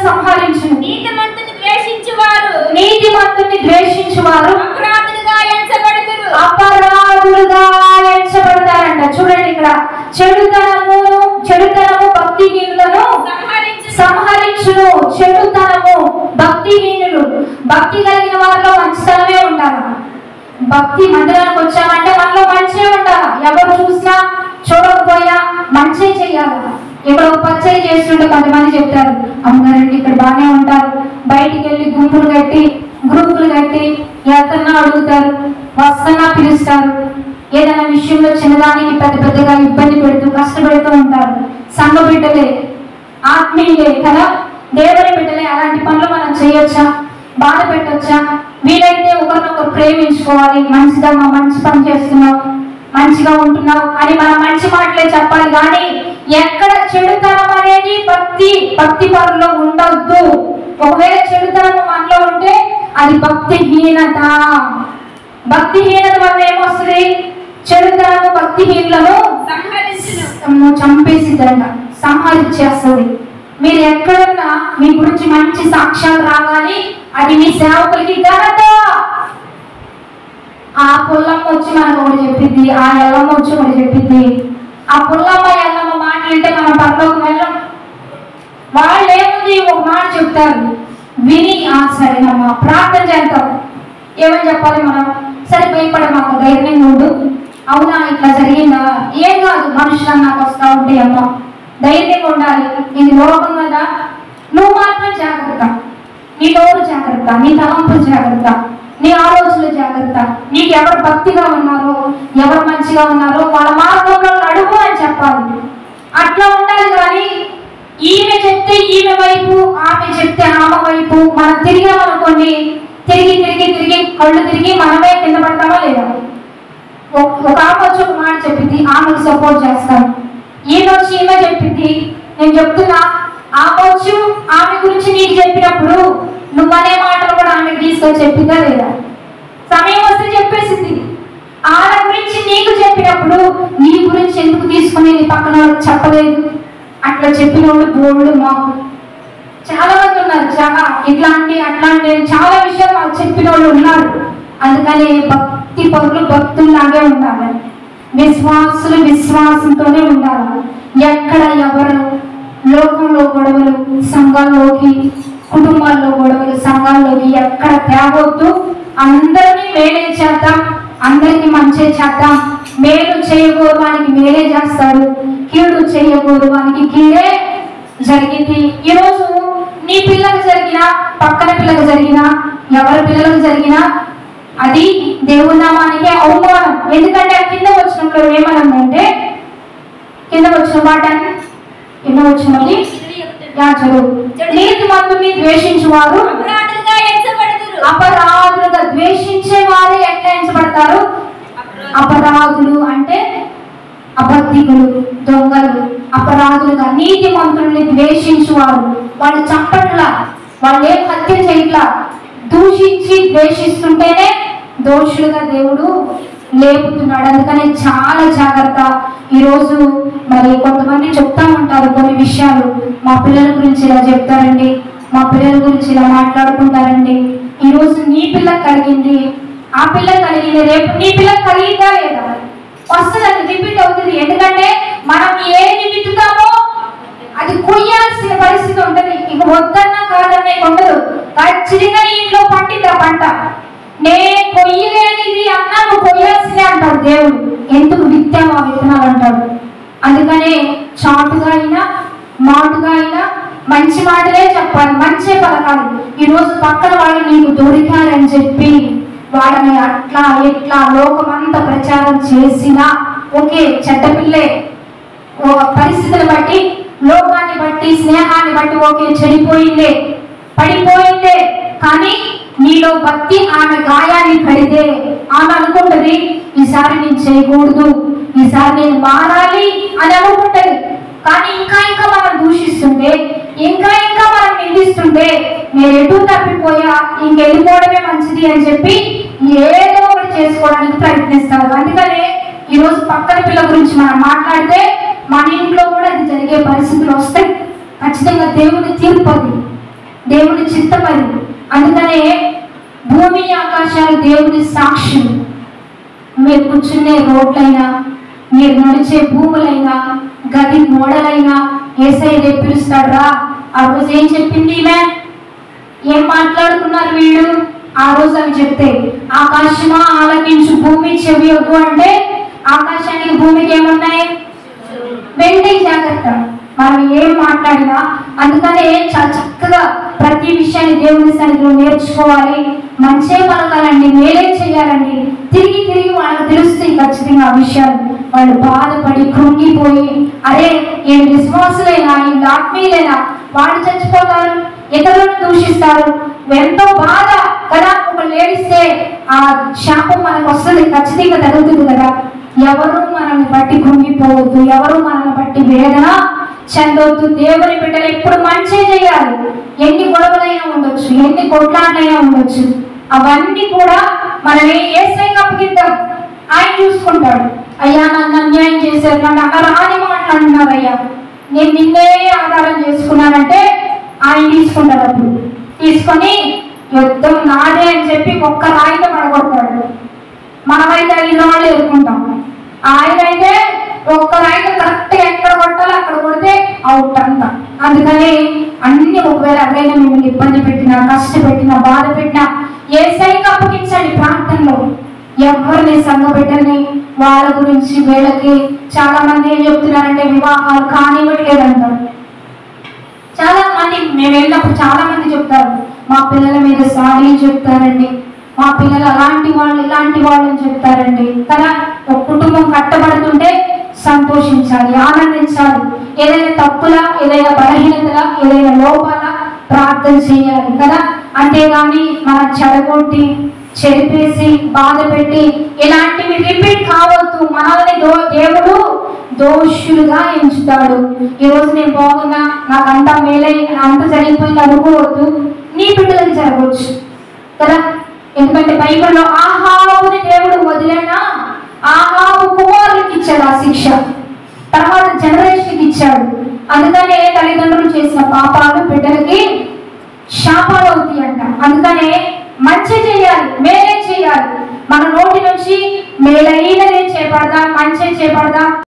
సంహరించును. నీతిమంతుని ద్వేషించువారు అపరాధులుగా ఎంచబడతారంట. చూడండి ఇక్కడ, చెడుతనము భక్తిహీనులను సంహరించును. చెడుతనము భక్తిహీనులు, భక్తి కలిగిన వారిలో మంచితనమే ఉండాలి. భక్తి మందిరానికి వచ్చామంటే మనలో మంచే ఉండాలి. ఎవరు చూసినా చూడకపోయా మంచే చెయ్యాలి. ఇక్కడ ఒక పచ్చడి చేస్తుంటే కొంతమంది చెప్తారు, అమ్మగారండి ఇక్కడ బాగానే ఉంటారు, బయటికి వెళ్ళి గ్రూపులు కట్టి ఎవరన్నా అడుగుతారు, వస్తున్నా పిలుస్తారు, ఏదైనా విషయంలో చిన్నదానికి పెద్దగా ఇబ్బంది పెడుతూ కష్టపెడుతూ ఉంటారు. సంఘ బిడ్డలే, ఆత్మీయులే కదా, దేవుని బిడ్డలే. అలాంటి పనులు మనం చేయొచ్చా? బాధ పెట్టొచ్చా? వీలైతే ఒకరినొకరు ప్రేమించుకోవాలి. మంచిదమ్మా, మంచి పని చేస్తున్నావు, మంచిగా ఉంటున్నావు అని మనం మంచి మాటలే చెప్పాలి. కానీ ఎక్కడ చెడుతనం అనేది భక్తి పనుల్లో ఉండొద్దు. ఒకవేళ చెడుతనం మనలో ఉంటే అది భక్తిహీనత వల్ల ఏమొస్తుంది? చెడుతనము భక్తిహీనులను చంపేసిద్దంట, సంహరించేస్తుంది. మీరు ఎక్కడున్నా మీ గురించి మంచి సాక్ష్యాలు రావాలి. అది మీ సేవకులకి ఘనత. ఆ పుల్లమ్మ వచ్చి మనకు ఒకటి చెప్పిద్ది, ఆ ఎల్లమ్మ వచ్చి ఒకటి చెప్పిద్ది. ఆ పుల్లమ్మ ఎల్లమ్మ మాటలంటే మనం పరలోకి వెళ్ళం. వాళ్ళు ఏముంది ఒక మాట చెప్తారు, విని సరేనమ్మా ప్రార్థన చేద్దాం. ఏమని చెప్పాలి మనం? సరే భయపడమాకు, ధైర్యం ఉండు. అవునా ఇట్లా జరిగిందా? ఏం కాదు, మనుషులు నాకు వస్తూ ఉంటాయి అమ్మా, ధైర్యంగా ఉండాలి. ఇది లోకం కదా, నువ్వు మాత్రం జాగ్రత్త. నీ నోరు జాగ్రత్త, నీ తలంపులు జాగ్రత్త, నీ ఆలోచనలు జాగ్రత్త. నీకు ఎవరు భక్తిగా ఉన్నారో, ఎవరు మంచిగా ఉన్నారో వాళ్ళ మార్గంలో నడువు అని చెప్పాలి. అట్లా ఉండాలి. కానీ ఈమె చెప్తే ఈమె వైపు, ఆమె చెప్తే ఆమె వైపు మనం తిరిగామనుకోండి, తిరిగి కళ్ళు తిరిగి మనమే కింద పడతామా లేదా? ఒక ఆమె వచ్చి ఒక మాట చెప్పింది, ఆమెకు సపోర్ట్ చేస్తాను. ఈమె వచ్చి ఈమె చెప్పింది, నేను చెప్తున్నా. ఆమె వచ్చి ఆమె గురించి నీకు చెప్పినప్పుడు నువ్వు అనే మాటలు కూడా ఆమెకు తీసుకొని చెప్పిందా లేదా? సమయం వస్తే చెప్పేసింది. ఆమె గురించి నీకు చెప్పినప్పుడు నీ గురించి ఎందుకు తీసుకుని నీ పక్కన చెప్పలేదు? అట్లా చెప్పిన వాళ్ళు బోళ్ళు మాకు చాలా మంది ఉన్నారు. చాలా అట్లాంటి చాలా విషయాలు మాకు చెప్పిన వాళ్ళు ఉన్నారు. అందుకని భక్తి పనులు భక్తుల్లాగే ఉండాలి. విశ్వాసులు విశ్వాసంతోనే ఉండాలి. ఎక్కడ ఎవరు లోకంలో గొడవలు, సంఘాల్లోకి, కుటుంబాల్లో గొడవలు, సంఘాల్లోకి ఎక్కడ తేవద్దు. అందరినీ మేలే చేద్దాం, అందరికీ మంచి చేద్దాం. మేలు చేయగోరువానికి మేలే చేస్తాడు, కీడు చేయగోరువానికి కీడే జరిగింది. ఈరోజు నీ పిల్లలకు జరిగినా, పక్కన పిల్లలకు జరిగినా, ఎవరి పిల్లలకు జరిగినా అది దేవుని నామానికి అవమానం. ఎందుకంటే ఆ కింద వచ్చినప్పుడు ఏమనంటే, కింద వచ్చిన చదువు, నీతిమంతుని ద్వేషించువారు అపరాధులుగా, ద్వేషించే వారు ఎట్లా ఎంచబడతారు? అపరాధులు అంటే అబద్ధికులు, దొంగలు, అపరాధులుగా. నీతిమంతుల్ని ద్వేషించువారు, వాళ్ళు చంపట్లా, వాళ్ళు ఏం హత్య చేయట్లా, దూషించి ద్వేషిస్తుంటేనే దోషులుగా దేవుడు లేపుతున్నాడు. అందుకని చాలా జాగ్రత్త. ఈరోజు మరి కొంతమంది చెప్తా ఉంటారు కొన్ని విషయాలు, మా పిల్లల గురించి ఇలా చెప్తారండి, మా పిల్లల గురించి ఇలా మాట్లాడుకుంటారండి. ఈరోజు నీ పిల్లకి కలిగింది, ఆ పిల్లకి కలిగింది, రేపు నీ పిల్లకి కలిగిందా లేదా? వస్తుందండి, రిపీట్ అవుతుంది. ఎందుకంటే మనం ఏది విత్తుతామో అది కొయ్యాల్సిన పరిస్థితి ఉంటుంది. ఇక వద్దన్నా కాదన్నా ఉండదు. ఖచ్చితంగా ఇంట్లో పండిద్దా పంట. నేను కొయ్యలేనిది అన్నా నువ్వు కొయ్యాల్సిందే అంటాడు దేవుడు. ఎందుకు విత్తాము ఆ విత్తనాలు అంటాడు. అందుకనే చాటుగా అయినా మాటుగా అయినా మంచి మాటలే చెప్పాలి, మంచి పలకాలి. ఈరోజు పక్కన వాళ్ళు నీకు దొరికారని చెప్పి వాళ్ళని అట్లా ఎట్లా లోకమంతా ప్రచారం చేసినా ఓకే, చెడ్డ పిల్లే, పరిస్థితులు బట్టి, లోకాన్ని బట్టి, స్నేహాన్ని బట్టి ఓకే, చెడిపోయిందే, పడిపోయిందే. కానీ నీలో భక్తి ఆమె గాయాన్ని కడితే ఆమె అనుకుంటది, ఈసారి నేను చేయకూడదు, ఈసారి నేను మారాలి అని అనుకుంటది. కానీ ఇంకా మనం దూషిస్తుంటే, ఇంకా మనం నిందిస్తుంటే, నేను ఎటు తప్పిపోయా, ఇంకెళ్ళిపోవడమే మంచిది అని చెప్పి ఏదో ఒకటి చేసుకోవడానికి ప్రయత్నిస్తారు. అందుకనే ఈరోజు పక్కన పిల్ల గురించి మనం మాట్లాడితే మన ఇంట్లో కూడా అది జరిగే పరిస్థితులు వస్తాయి. ఖచ్చితంగా దేవుని తీర్పు అది. దేవుని చిత్తం అది. అందుకనే భూమి ఆకాశాలు దేవుని సాక్షులు. మీరు కూర్చునే రోడ్లైనా, మీరు నడిచే భూములైనా, గది గోడలైనా యేసయ్య రేపు పిలుస్తాడు రా. ఆ రోజు ఏం చెప్పింది ఈమె? ఏం మాట్లాడుకున్నారు వీళ్ళు? ఆ రోజు అవి చెప్తే, ఆకాశమా ఆలకించు, భూమి చెవి వద్దు అంటే ఆకాశానికి భూమికి ఏమున్నాయి? వెంటనే జాగ్రత్త మనం ఏం మాట్లాడినా. అందుకనే చాలా చక్కగా ప్రతి విషయాన్ని దేవుని సన్నిధిలో నేర్చుకోవాలి. మంచే పలకాలండి, మేలే చేయాలండి. తిరిగి తిరిగి వాళ్ళకి తెలుస్తాయి ఖచ్చితంగా ఆ విషయాలు. వాళ్ళు బాధపడి కృంగిపోయి, అరే ఏం విశ్వాసులైనా, ఏం ఆత్మీయులైనా వాళ్ళు చచ్చిపోతారు, ఇతరులను దూషిస్తారు, ఎంతో బాధ కదా. ఒకళ్ళు ఏడిస్తే ఆ శాపం మనకు వస్తుంది, ఖచ్చితంగా తగులుతుంది కదా. ఎవరు మనల్ని బట్టి కృంగిపోవద్దు, ఎవరు మనల్ని బట్టి వేదన చెందొద్దు. దేవుని బిడ్డలు ఎప్పుడు మంచి చేయాలి. ఎన్ని గొడవలైనా ఉండొచ్చు, ఎన్ని కొట్లాట్లైనా ఉండొచ్చు, అవన్నీ కూడా మనమే యేసయ్యకి అప్పగిద్దాం. ఆయన చూసుకుంటాడు. అయ్యా నన్ను అన్యాయం చేశారు, నన్ను అక్కరాని మాట్లాడుతున్నారు అయ్యా, నేను నిన్నే ఆధారం చేసుకున్నానంటే ఆయన తీసుకుంటాడు. అప్పుడు తీసుకొని యుద్ధం నాదే అని చెప్పి ఒక్క రాయితో పడగొడతాడు. మనమైతే 5 రాళ్ళు ఎదుర్కొంటాం. ఆయన అయితే ఒక్క రాయితో కరెక్ట్గా ఎక్కడ కొట్టాలో అక్కడ కొడితే అవుట్ అంతా. అందుకని అన్ని ఒకవేళ ఎవరైనా మిమ్మల్ని ఇబ్బంది పెట్టినా, కష్టపెట్టినా, బాధ పెట్టినా యేసయ్యకి అప్పగించండి ప్రార్థనలో. ఎవరిని సంఘ బిడ్డల్ని వాళ్ళ గురించి వీళ్ళకి చాలా మంది ఏం చెప్తున్నారంటే వివాహాలు కానివ్వట్లేదంటారు. చాలా మంది మేము వెళ్ళినప్పుడు చాలా మంది చెప్తారు, మా పిల్లల మీద సారీ చెప్తారండి, మా పిల్లలు అలాంటి వాళ్ళు ఇలాంటి వాళ్ళు అని చెప్తారండి కదా. ఒక కుటుంబం కట్టబడుతుంటే సంతోషించాలి, ఆనందించాలి. ఏదైనా తప్పులా, ఏదైనా బలహీనతలా, ఏదైనా లోపాలా ప్రార్థన చేయాలి కదా. అంతేగాని మనం చెడగొట్టి, చెరిపేసి, బాధ పెట్టి ఇలాంటివి రిపీట్ కావద్దు. మనల్ని దేవుడు దోషులుగా ఎంచుతాడు. ఈరోజు నేను బాగున్నా, నాకు అంతా మేలై, అంత జరిగిపోయింది అనుకోవద్దు. నీ బిడ్డలకు జరగవచ్చు కదా. ఎందుకంటే బైబిల్లో ఆహాబుని దేవుడు వదిలేనా, ఆహాబు కుమారులకు ఇచ్చాడు ఆ శిక్ష, తర్వాత జనరేషన్కి ఇచ్చాడు. అందుకనే తల్లిదండ్రులు చేసిన పాపాలు బిడ్డలకి శాపాలు అవుతాయి అంట. అందుకనే మంచి చేయాలి, మేలే చేయాలి. మన నోటి నుంచి మేలైనదే చేపడదాం, మంచి చేపడదాం.